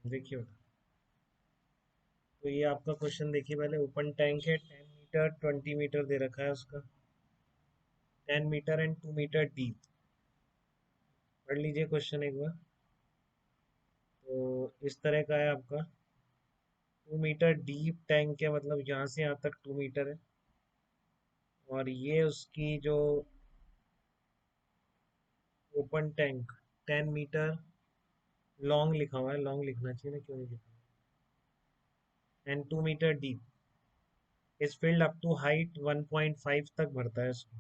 देखिए बेटा, तो ये आपका क्वेश्चन देखिए, पहले ओपन टैंक है, 10 मीटर 20 मीटर दे रखा है उसका, 10 मीटर एंड 2 मीटर डीप। पढ़ लीजिए क्वेश्चन एक बार। तो इस तरह का है आपका, 2 मीटर डीप टैंक है, मतलब यहाँ से यहाँ तक 2 मीटर है। और ये उसकी जो ओपन टैंक 10 मीटर लॉन्ग लिखा हुआ है, लॉन्ग लिखना चाहिए ना, क्यों नहीं लिखा, and 2 metre deep is filled up to height 1.5 तक भरता है इसको।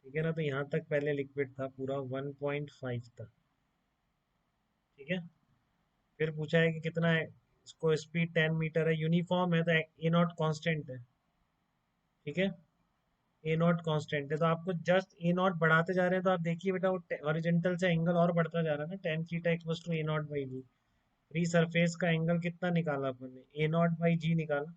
ठीक है ना, तो यहाँ तक पहले लिक्विड था पूरा 1.5 तक। ठीक है, फिर पूछा है कि कितना है, इसको स्पीड 10 मीटर है, यूनिफॉर्म है, तो ए नॉट कॉन्स्टेंट है। ठीक है, ए नॉट कांस्टेंट है, तो आपको जस्ट ए नॉट बढ़ाते जा रहे हैं, तो आप देखिए बेटा वो हॉरिजॉन्टल से एंगल और बढ़ता जा रहा है ना, tan theta equals to a naught by g. Free surface का एंगल कितना निकाला अपन ने, ए नॉट बाई जी निकाला।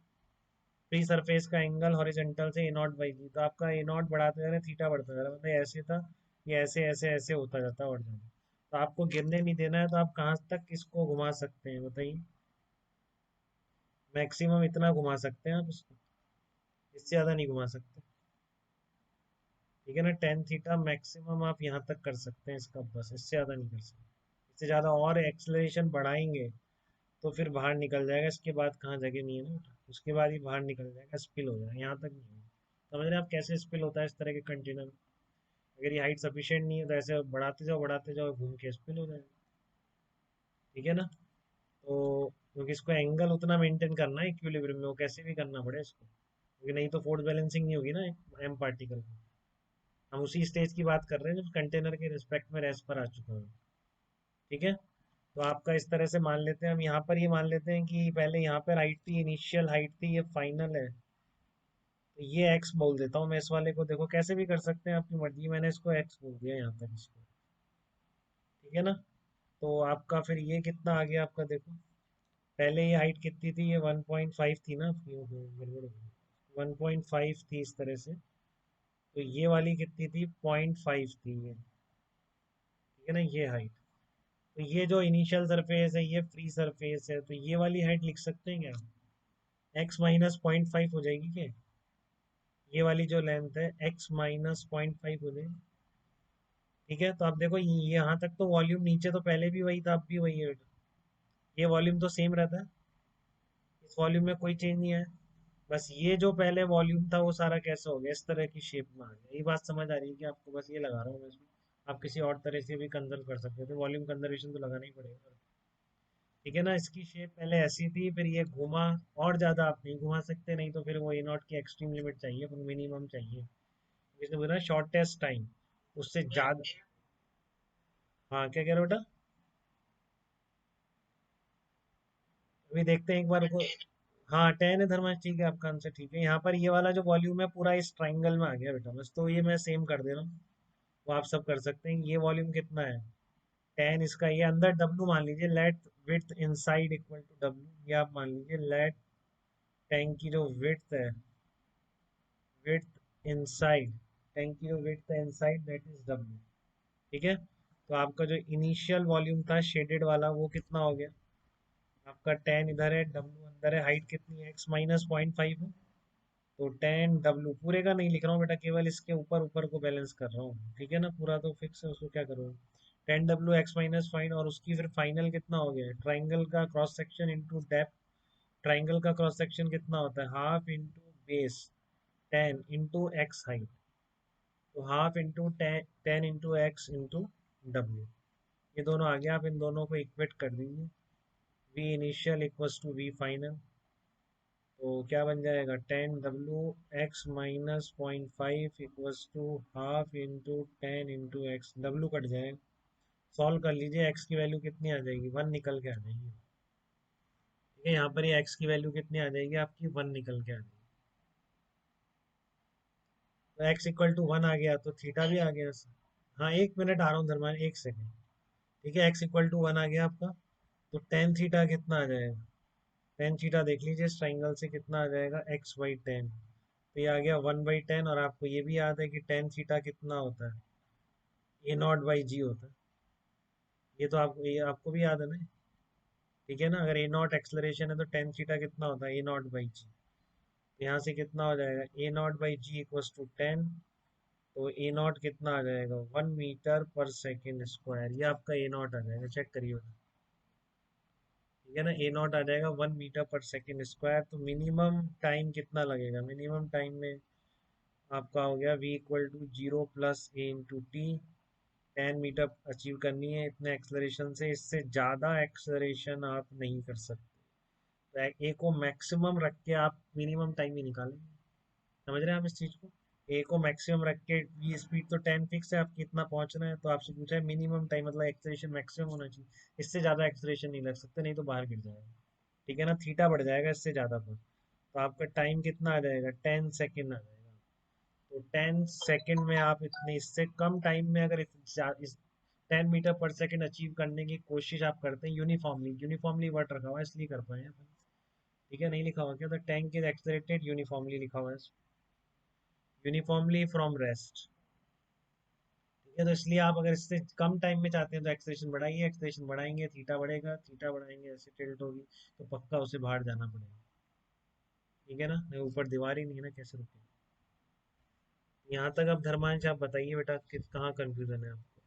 फ्री सरफेस का एंगल हॉरिजॉन्टल से ए नॉट बाई जी, तो आपका ए नॉट बढ़ाते जा रहे हैं, थीटा बढ़ता जा रहा है, मतलब ऐसे था, ये ऐसे ऐसे ऐसे होता जाता है और जाता। तो आपको गिरने नहीं देना है, तो आप कहाँ तक इसको घुमा सकते हैं बताइए, मैक्सिमम इतना घुमा सकते हैं आप इसको, इससे ज़्यादा नहीं घुमा सकते। ठीक है ना, 10 थीटा मैक्सिमम आप यहाँ तक कर सकते हैं इसका, बस इससे ज़्यादा नहीं कर सकते। इससे ज़्यादा और एक्सलेशन बढ़ाएंगे तो फिर बाहर निकल जाएगा, इसके बाद कहाँ जगह नहीं है ना बेटा, उसके बाद ही बाहर निकल जाएगा, स्पिल हो जाएगा, यहाँ तक नहीं होगा। समझ रहे हैं आप कैसे स्पिल होता है इस तरह के कंटेनर में। अगर ये हाइट सफिशिएंट नहीं है तो ऐसे बढ़ाते जाओ घूम के स्पिल हो जाएगा। ठीक है ना, तो क्योंकि इसको एंगल उतना मेंटेन करना है इक्विलिब्रियम में, वो कैसे भी करना पड़े इसको, क्योंकि नहीं तो फोर्स बैलेंसिंग नहीं होगी ना एम पार्टिकल में। हम उसी स्टेज की बात कर रहे हैं जब कंटेनर के रिस्पेक्ट में रेस्ट पर आ चुका है। ठीक है, तो आपका इस तरह से मान लेते हैं, हम यहाँ पर ये मान लेते हैं कि पहले यहाँ पर हाइट थी, इनिशियल हाइट थी, ये फाइनल है, तो ये एक्स बोल देता हूँ मैं इस वाले को, देखो कैसे भी कर सकते हैं आपकी मर्जी, मैंने इसको एक्स बोल दिया यहाँ तक इसको। ठीक है ना, तो आपका फिर ये कितना आ गया आपका, देखो पहले ये हाइट कितनी थी, ये 1.5 थी ना आपकी, गड़बड़ 1.5 थी इस तरह से, तो ये वाली कितनी थी, 0.5 थी ये। ठीक है ना, ये हाइट, तो ये जो इनिशियल सरफेस है ये फ्री सरफेस है, तो ये वाली हाइट लिख सकते हैं क्या, एक्स माइनस 0.5 हो जाएगी क्या, ये वाली जो लेंथ है एक्स माइनस 0.5 हो जाएगी। ठीक है, तो आप देखो यहाँ तक तो वॉल्यूम नीचे तो पहले भी वही था, अब भी वही है बेटा, ये वॉल्यूम तो सेम रहता है, इस वॉल्यूम में कोई चेंज नहीं है। बस ये जो पहले वॉल्यूम था वो सारा कैसे हो गया, इस तरह की शेप में आ गया, ये बात समझ आ रही है कि आपको, बस ये लगा रहा हूँ मैं इसमें, आप किसी और तरह से भी कंजर्व कर सकते थे, वॉल्यूम कंजर्वेशन तो लगाना ही पड़ेगा। ठीक है ना, इसकी शेप पहले ऐसी थी, फिर ये घुमा, और ज़्यादा आप नहीं घुमा सकते, नहीं तो फिर वो ए नॉट की एक्सट्रीम लिमिट चाहिए, फिर मिनिमम चाहिए, इसने बोला शॉर्टेस्ट टाइम, उससे ज़्यादा। हाँ क्या कह रहे हो बेटा, अभी देखते हैं एक बार को। हाँ 10 है धर्माश, ठीक है आपका आंसर ठीक है, यहाँ पर ये वाला जो वॉल्यूम है पूरा इस ट्राइंगल में आ गया बेटा, बस तो ये मैं सेम कर दे रहा हूँ, वो आप सब कर सकते हैं, ये वॉल्यूम कितना है 10, इसका ये अंदर डब्लू मान लीजिए, let width inside equal to डब्लू, ये आप मान लीजिए लेट टैंक की जो विड्थ है, विड्थ इनसाइड, टैंक की जो विड्थ है इनसाइड दैट इज डब्लू। ठीक है, तो आपका जो इनिशियल वॉल्यूम था शेडेड वाला वो कितना हो गया, आपका 10 इधर है, डब्लू अंदर है, हाइट कितनी है एक्स माइनस 0.5 है, तो 10 डब्लू, पूरे का नहीं लिख रहा हूँ बेटा, केवल इसके ऊपर ऊपर को बैलेंस कर रहा हूँ। ठीक है ना, पूरा तो फिक्स है, उसको क्या करूँ, 10 डब्लू एक्स माइनस फाइन, और उसकी फिर फाइनल कितना हो गया, ट्राइंगल का cross section into depth, triangle का क्रॉस सेक्शन कितना होता है, half into base 10 into x height, तो half into 10 into x into डब्ल्यू, ये दोनों आ गया, आप इन दोनों को इक्वेट कर दीजिए, v initial equals to v final, तो क्या बन जाएगा 10 डब्ल्यू x minus 0.5 equals to half into 10 into x, डब्ल्यू कट जाएगा, सॉल्व कर लीजिए, एक्स की वैल्यू कितनी आ जाएगी, 1 निकल के आ जाएगी। ठीक है, यहाँ पर ये एक्स की वैल्यू कितनी आ जाएगी आपकी, 1 निकल के आ जाएगी, तो एक्स इक्वल टू 1 आ गया, तो थीटा भी आ गया। हाँ 1 मिनट आ रहा हूँ धर्मान, 1 सेकेंड। ठीक है, एक्स इक्वल टू 1 आ गया आपका, तो टेन थीटा कितना आ जाएगा, टेन थीटा देख लीजिए इस ट्राइंगल से कितना आ जाएगा, x/10, तो ये आ गया 1/10, और आपको ये भी याद है कि टेन थीटा कितना होता है, ए नॉट बाई जी होता है, ये तो आपको, ये आपको भी याद है ना। ठीक है ना। अगर ए नॉट एक्सलरेशन है तो टेन थीटा कितना होता है, ए नॉट बाई जी। यहाँ से कितना हो जाएगा, A naught by g equals to 10। तो ए नॉट कितना आ जाएगा, 1 मीटर पर सेकेंड स्क्वायर। ये आपका ए नॉट आ जाएगा, चेक करिए। ठीक है ना, ए नॉट आ जाएगा 1 मीटर पर सेकेंड स्क्वायर। तो मिनिमम टाइम कितना लगेगा, मिनिमम टाइम में आपका हो गया v equal to 0 + a × t। 10 metre achieve करनी है इतने एक्सलरेशन से, इससे ज़्यादा एक्सलरेशन आप नहीं कर सकते। तो ए को मैक्सिमम रख के आप मिनिमम टाइम ही निकालेंगे। समझ रहे हैं आप इस चीज़ को। ए को मैक्सिमम रख के, ये स्पीड तो 10 फिक्स है, आप कितना पहुंचना है, तो आपसे पूछा है मिनिमम टाइम, मतलब एक्सलेशन मैक्सिमम होना चाहिए। इससे ज़्यादा एक्सलेशन नहीं लग सकता, नहीं तो बाहर गिर जाएगा। ठीक है ना, थीटा बढ़ जाएगा इससे ज़्यादा पर। तो आपका टाइम कितना आ जाएगा, 10 सेकेंड आ जाएगा। तो 10 सेकेंड में आप इतने, इससे कम टाइम में अगर इस 10 मीटर पर सेकेंड अचीव करने की कोशिश आप करते हैं यूनिफॉर्मली, यूनिफॉर्मली वर्ड रखा हुआ है इसलिए कर पाए अपन। ठीक है, नहीं लिखा हुआ क्या, तो टैंक इज एक्सलेटेड यूनिफॉर्मली लिखा हुआ है, यूनिफॉर्मली फ्रॉम रेस्ट। ठीक है, तो इसलिए आप अगर इससे कम टाइम में चाहते हैं तो एक्सलेशन बढ़ाइए, एक्सलेशन बढ़ाएंगे थीटा बढ़ेगा, थीटा बढ़ाएंगे ऐसे टिल्ट होगी, तो पक्का उसे बाहर जाना पड़ेगा। ठीक है ना, नहीं ऊपर दीवार ही नहीं है ना, कैसे रुकेगा। यहाँ तक अब धर्मांश आप बताइए बेटा, किस कहाँ कंफ्यूजन है आपको।